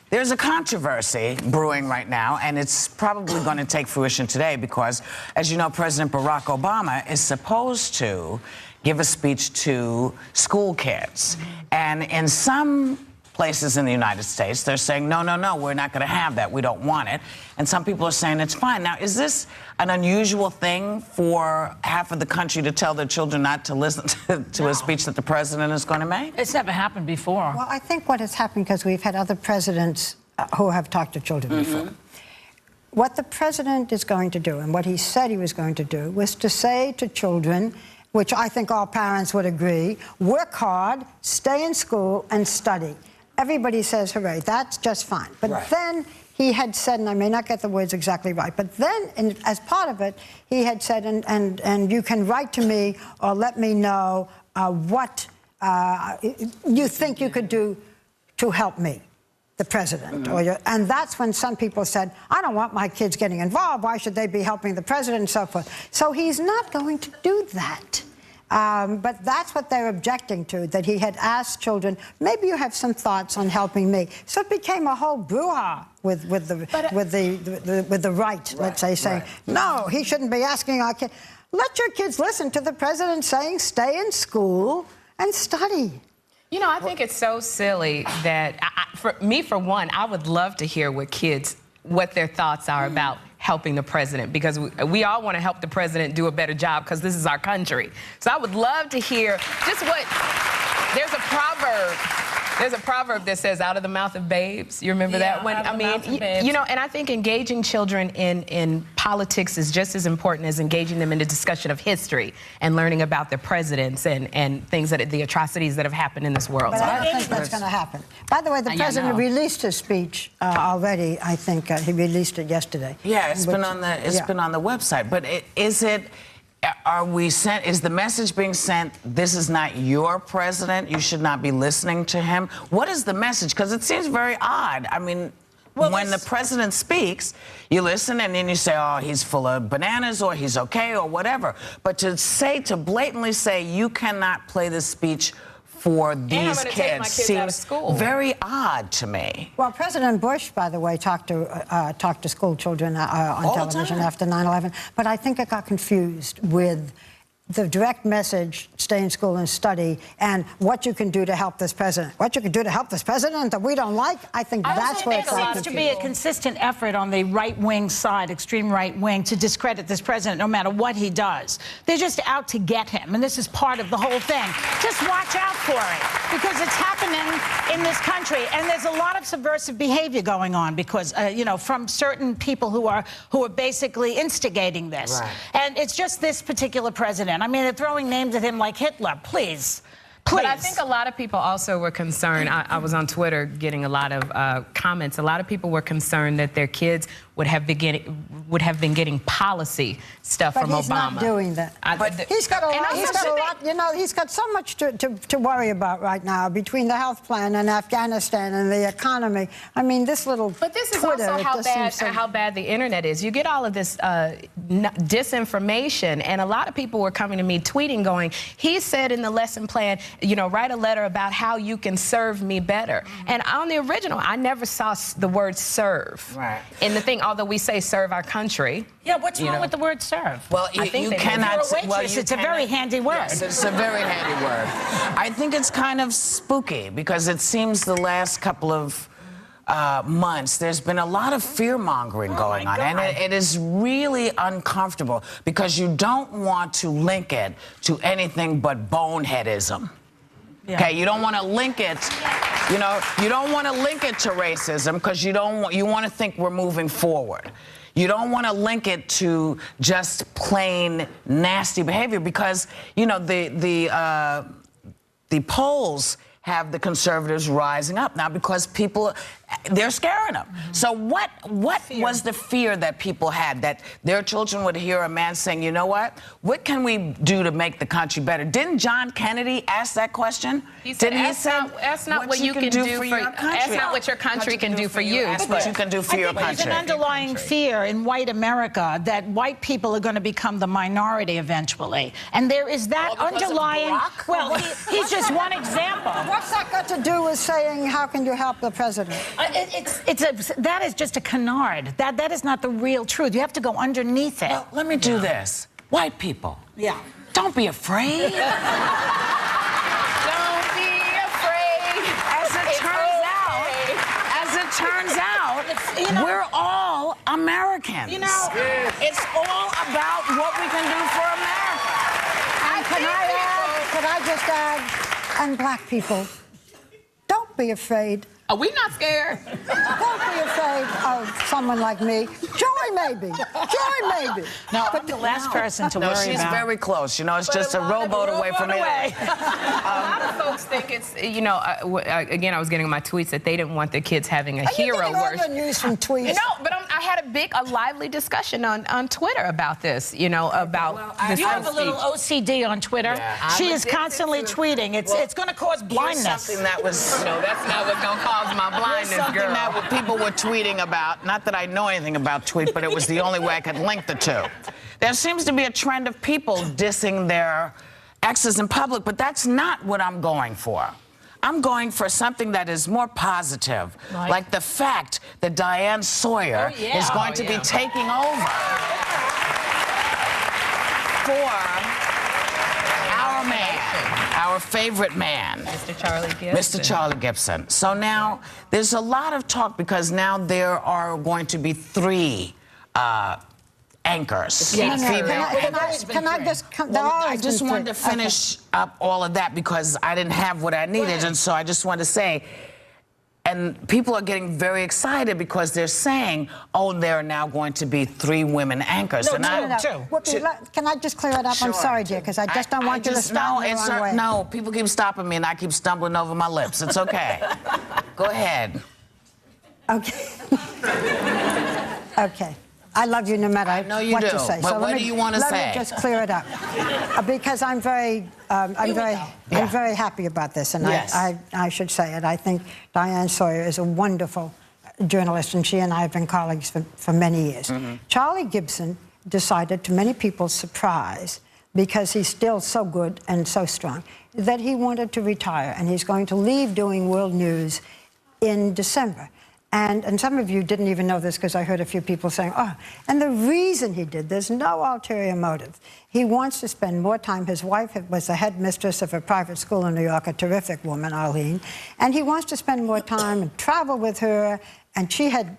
There's a controversy brewing right now, and it's probably going to take fruition today because, as you know, President Barack Obama is supposed to give a speech to school kids. And in some places in the United States, they're saying, no, no, no, we're not going to have that. We don't want it. And some people are saying it's fine. Now, is this an unusual thing for half of the country to tell their children not to listen to a speech that the president is going to make? It's never happened before. Well, I think what has happened, because we've had other presidents who have talked to children before. What the president is going to do, and what he said he was going to do, was to say to children, which I think all parents would agree, work hard, stay in school, and study. Everybody says, hooray, that's just fine. But then he had said, and I may not get the words exactly right, but then, as part of it, he had said, and you can write to me or let me know what you think you could do to help me, the president. And that's when some people said, I don't want my kids getting involved. Why should they be helping the president and so forth? So he's not going to do that. But that's what they're objecting to, that he had asked children, maybe you have some thoughts on helping me. So it became a whole brouhaha with the right, let's say, saying, no, he shouldn't be asking our kids. Let your kids listen to the president saying, stay in school and study. You know, I think it's so silly that, for me, for one, I would love to hear what their thoughts are about helping the president, because we all want to help the president do a better job because this is our country. So I would love to hear just what, there's a proverb that says, out of the mouth of babes. You remember that one? I mean, you know, and I think engaging children in politics is just as important as engaging them in the discussion of history and learning about their presidents and things that, the atrocities that have happened in this world. But so I don't think that's going to happen. By the way, the president released his speech already. I think he released it yesterday. Yeah, it's been on the website. But is the message being sent, this is not your president, you should not be listening to him? What is the message? Because it seems very odd. I mean, when the president speaks, you listen and then you say, oh, he's full of bananas or he's okay or whatever. But to blatantly say you cannot play this speech for these kids seems very odd to me. Well, President Bush, by the way, talked to school children on television after 9/11, but I think it got confused with the direct message, stay in school and study, and what you can do to help this president. What you can do to help this president that we don't like, I think that's where it got confused. There seems to be a consistent effort on the right-wing side, extreme right wing, to discredit this president no matter what he does. They're just out to get him, and this is part of the whole thing. Just watch out for it, because it's happening in this country, and there's a lot of subversive behavior going on because, you know, from certain people who are basically instigating this. And it's just this particular president. I mean, they're throwing names at him like Hitler. Please. But I think a lot of people also were concerned. I was on Twitter getting a lot of comments. A lot of people were concerned that their kids would have been getting policy stuff from Obama. But he's not doing that. But he's got a lot. You know, he's got so much to worry about right now between the health plan and Afghanistan and the economy. I mean, this little But this is Twitter, also how bad the internet is. You get all of this disinformation, and a lot of people were coming to me tweeting going, he said in the lesson plan, you know, write a letter about how you can serve me better. And on the original, I never saw the word serve in the thing, although we say serve our country. Yeah, what's wrong with the word serve? Well, you cannot. It's a very handy word. Yes, it's a very handy word. I think it's kind of spooky because it seems the last couple of months, there's been a lot of fear-mongering going on, and it is really uncomfortable because you don't want to link it to anything but boneheadism. Okay, you don't want to link it, you know, you don't want to link it to racism because you want to think we're moving forward. You don't want to link it to just plain nasty behavior because, you know, the polls have the conservatives rising up now because people, they're scaring them. So what was the fear that people had, that their children would hear a man saying, you know what can we do to make the country better? Didn't John Kennedy ask that question? He said, ask not what you can do for your country. Ask not what your country can do for you. Ask what you can do for your country. There's an underlying fear in white America that white people are going to become the minority eventually. And there is that underlying... Well, he's just one example. What's that that to do with saying, how can you help the president? That is just a canard. That is not the real truth. You have to go underneath it. Well, let me do this. White people. Yeah. Don't be afraid. Don't be afraid. As it turns out, we're all Americans. You know, it's all about what we can do for America. And could I just add, and black people, don't be afraid. Are we not scared? Don't be afraid of someone like me. Joy, maybe. Joy, maybe. No, I'm the last person to worry about. No, she's very close. You know, it's just a rowboat away from me. A lot of folks think it's, you know, again, I was getting my tweets that they didn't want their kids having a hero worship. worship. All the news from tweets. No, but I had a lively discussion on Twitter about this, you know, about this. You have a little OCD on Twitter. Yeah. She is constantly tweeting. It's going to cause blindness. Something that was... No, that's not what's going to cause my blindness, something girl. that people were tweeting about. Not that I know anything about tweet, but it was the only way I could link the two. There seems to be a trend of people dissing their exes in public, but that's not what I'm going for. I'm going for something that is more positive, like the fact that Diane Sawyer is going to be taking over for our man, our favorite man, Mr. Charlie Gibson. Mr. Charlie Gibson. So now there's a lot of talk because now there are going to be 3 anchors. Can I just wanted to finish up all of that because I didn't have what I needed, and so I just wanted to say, and people are getting very excited because they're saying, oh, there are now going to be 3 women anchors. No, and two. Can I just clear it up? Sure. I'm sorry, dear, because I just don't want you to stop me the wrong way. No, people keep stopping me, and I keep stumbling over my lips. It's okay. Go ahead. Okay. Okay. I love you no matter what you say. But what do you want to say? Let me just clear it up, because I'm very happy about this, and I should say it. I think Diane Sawyer is a wonderful journalist, and she and I have been colleagues for many years. Charlie Gibson decided, to many people's surprise, because he's still so good and so strong, that he wanted to retire, and he's going to leave doing world news in December. And some of you didn't even know this because I heard a few people saying, oh, and the reason he did this, no ulterior motive. He wants to spend more time. His wife was the headmistress of a private school in New York, a terrific woman, Arlene, and he wants to spend more time and travel with her, and she had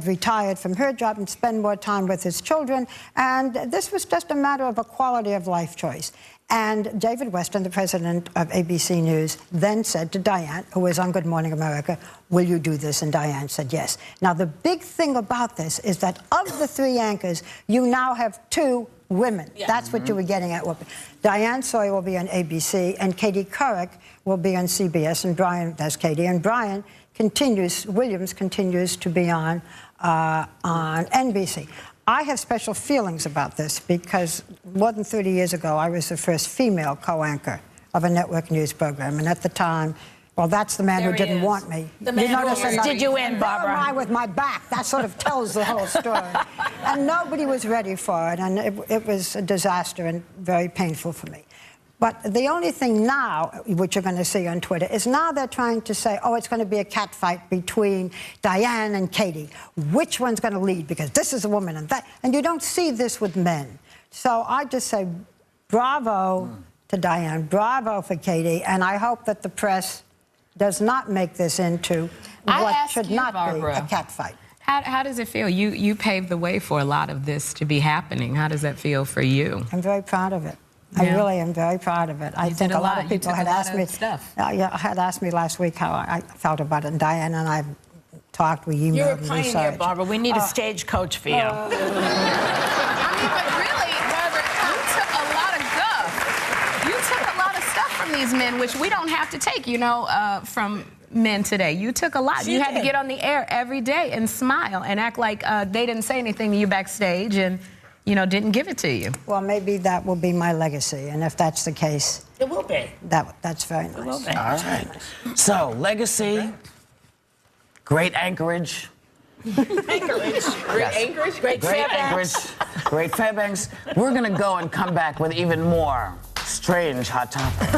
retired from her job and spend more time with his children, and this was just a matter of a quality of life choice. And David Weston, the president of ABC News, then said to Diane, who was on Good Morning America, will you do this? And Diane said yes. Now, the big thing about this is that of the 3 anchors, you now have 2 women. Yeah. That's what you were getting at. Diane Sawyer will be on ABC, and Katie Couric will be on CBS, and Brian, that's Katie, and Brian Williams continues to be on NBC. I have special feelings about this because more than 30 years ago, I was the first female co-anchor of a network news program. And at the time, well, that's the man who didn't want me. The man who did you in, Barbara? Where am I with my back? That sort of tells the whole story. And nobody was ready for it. And it was a disaster and very painful for me. But the only thing now, which you're going to see on Twitter, is now they're trying to say, oh, it's going to be a catfight between Diane and Katie. Which one's going to lead? Because this is a woman and that. And you don't see this with men. So I just say bravo to Diane, bravo for Katie, and I hope that the press does not make this into what should not be a catfight. How does it feel? You paved the way for a lot of this to be happening. How does that feel for you? I'm very proud of it. Yeah. I really am very proud of it. I think a lot of people had asked me had asked me last week how I felt about it, and Diane and I talked. We emailed. You're a pioneer, Barbara. We need a stagecoach for you. I mean, but really, Barbara, you took a lot of guff. You took a lot of stuff from these men, which we don't have to take, you know, from men today. You took a lot. You had to get on the air every day and smile and act like they didn't say anything to you backstage and, you know, didn't give it to you. Well, maybe that will be my legacy, and if that's the case, it will be. That's very nice. It will be. All right. So, legacy, great anchorage. Anchorage. Great anchorage. Great anchorage. Great Fairbanks. We're going to go and come back with even more strange hot topics.